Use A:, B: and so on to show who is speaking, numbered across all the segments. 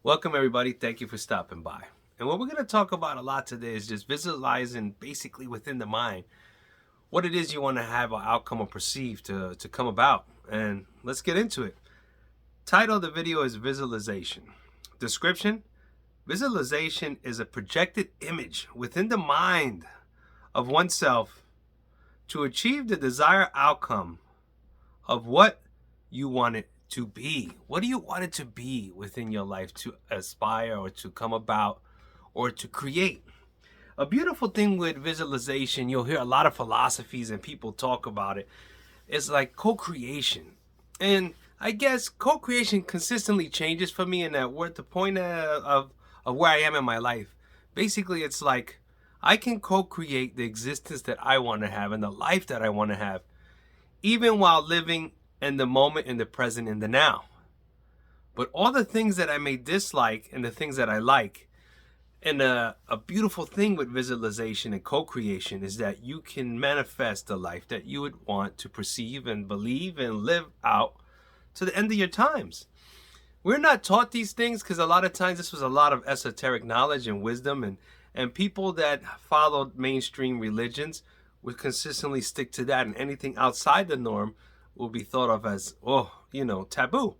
A: Welcome, everybody. Thank you for stopping by. And what we're going to talk about a lot today is just visualizing basically within the mind what it is you want to have or outcome or perceive to come about. And let's get into it. Title of the video is Visualization. Description: Visualization is a projected image within the mind of oneself to achieve the desired outcome of what you want it to be. What do you want it to be within your life to aspire or to come about or to create? A beautiful thing with visualization, you'll hear a lot of philosophies and people talk about it. It's like co-creation. And I guess co-creation consistently changes for me, and that we're at the point of where I am in my life. Basically, it's like I can co-create the existence that I want to have and the life that I want to have, even while living in the moment, in the present, in the now. But all the things that I may dislike and the things that I like, and a beautiful thing with visualization and co-creation is that you can manifest the life that you would want to perceive and believe and live out to the end of your times. We're not taught these things because a lot of times this was a lot of esoteric knowledge and wisdom, and people that followed mainstream religions would consistently stick to that, and anything outside the norm will be thought of as, taboo.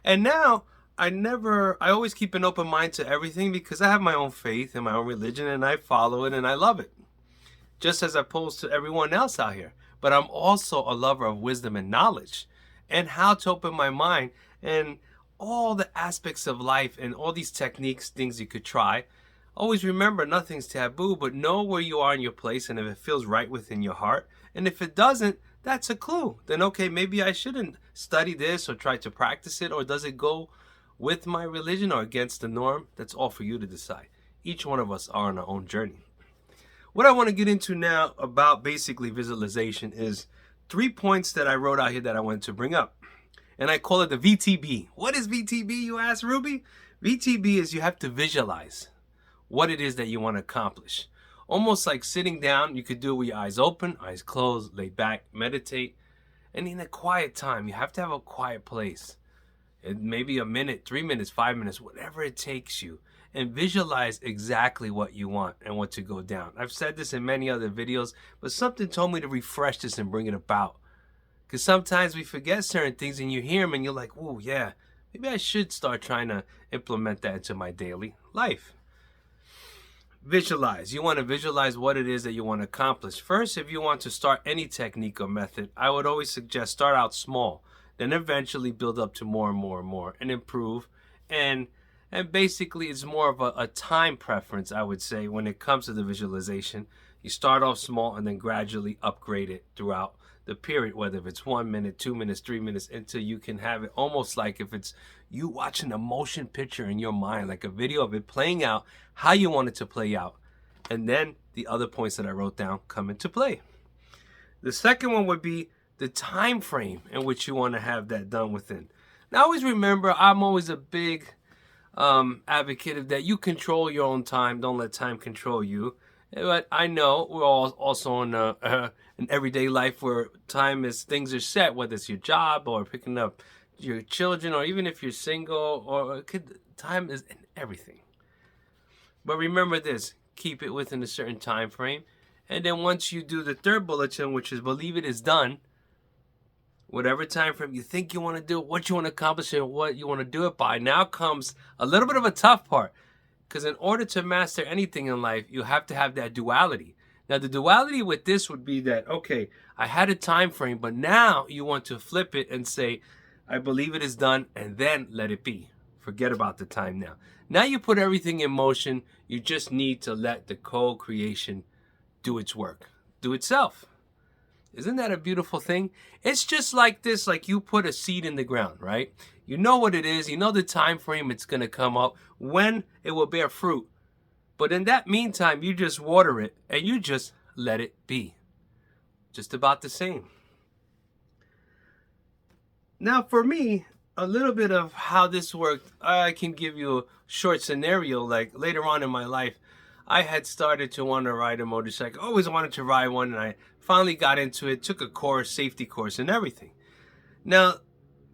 A: And now I always keep an open mind to everything because I have my own faith and my own religion and I follow it and I love it. Just as opposed to everyone else out here. But I'm also a lover of wisdom and knowledge and how to open my mind and all the aspects of life and all these techniques, things you could try. Always remember nothing's taboo, but know where you are in your place and if it feels right within your heart. And if it doesn't, that's a clue. Then okay, maybe I shouldn't study this or try to practice it, or does it go with my religion or against the norm? That's all for you to decide. Each one of us are on our own journey. What I want to get into now about basically visualization is 3 points that I wrote out here that I wanted to bring up. And I call it the VTB. What is VTB, you ask, Rubey? VTB is you have to visualize what it is that you want to accomplish. Almost like sitting down, you could do it with your eyes open, eyes closed, lay back, meditate. And in a quiet time, you have to have a quiet place. Maybe a minute, 3 minutes, 5 minutes, whatever it takes you. And visualize exactly what you want and what to go down. I've said this in many other videos, but something told me to refresh this and bring it about. Because sometimes we forget certain things and you hear them and you're like, oh yeah, maybe I should start trying to implement that into my daily life. Visualize. You want to visualize what it is that you want to accomplish. First, if you want to start any technique or method, I would always suggest start out small, then eventually build up to more and more and more and improve. And basically it's more of a time preference, I would say, when it comes to the visualization. You start off small and then gradually upgrade it throughout the period, whether if it's 1 minute, 2 minutes, 3 minutes, until you can have it almost like if it's you watching a motion picture in your mind, like a video of it playing out how you want it to play out. And then the other points that I wrote down come into play. The second one would be the time frame in which you want to have that done within. Now always remember, I'm always a big advocate of that you control your own time. Don't let time control you. But I know we're all also in an everyday life where time is, things are set, whether it's your job or picking up your children, or even if you're single, or time is in everything. But remember this, keep it within a certain time frame. And then once you do the third bulletin, which is believe it is done, whatever time frame you think you want to do, what you want to accomplish and what you want to do it by, now comes a little bit of a tough part. Because in order to master anything in life, you have to have that duality. Now, the duality with this would be that, okay, I had a time frame, but now you want to flip it and say, I believe it is done, and then let it be. Forget about the time now. Now you put everything in motion. You just need to let the co-creation do its work, do itself. Isn't that a beautiful thing? It's just like this, like you put a seed in the ground, right? You know what it is. You know the time frame it's going to come up, when it will bear fruit. But in that meantime, you just water it and you just let it be. Just about the same. Now, for me, a little bit of how this worked, I can give you a short scenario. Like later on in my life, I had started to want to ride a motorcycle. Always wanted to ride one, and I finally got into it, took a course, safety course and everything. Now,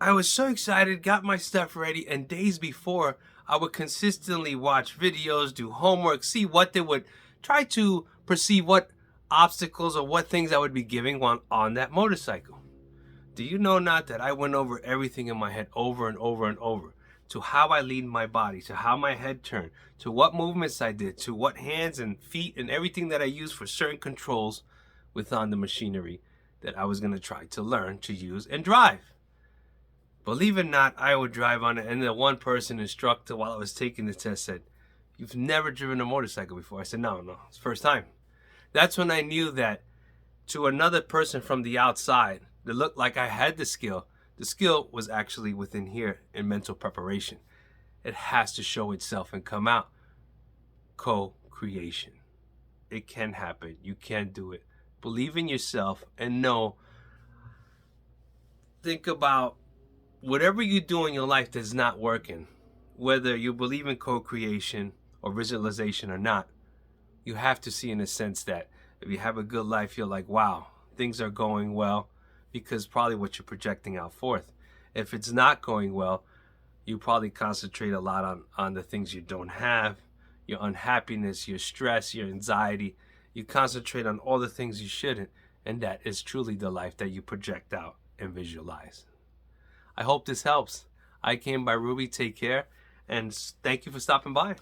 A: I was so excited, got my stuff ready, and days before, I would consistently watch videos, do homework, see what they would try to perceive, what obstacles or what things I would be giving on that motorcycle. Do you know not that I went over everything in my head over and over and over, to how I leaned my body, to how my head turned, to what movements I did, to what hands and feet and everything that I used for certain controls within the machinery that I was going to try to learn to use and drive. Believe it or not, I would drive on it, and the one person instructor while I was taking the test said, "You've never driven a motorcycle before?" I said, No, it's the first time. That's when I knew that to another person from the outside that looked like I had the skill was actually within here in mental preparation. It has to show itself and come out. Co-creation. It can happen. You can do it. Believe in yourself and know. Think about whatever you do in your life that's not working, whether you believe in co-creation or visualization or not. You have to see in a sense that if you have a good life, you're like, wow, things are going well, because probably what you're projecting out forth. If it's not going well, you probably concentrate a lot on the things you don't have, your unhappiness, your stress, your anxiety. You concentrate on all the things you shouldn't, and that is truly the life that you project out and visualize. I hope this helps. I came by Rubey. Take care, and thank you for stopping by.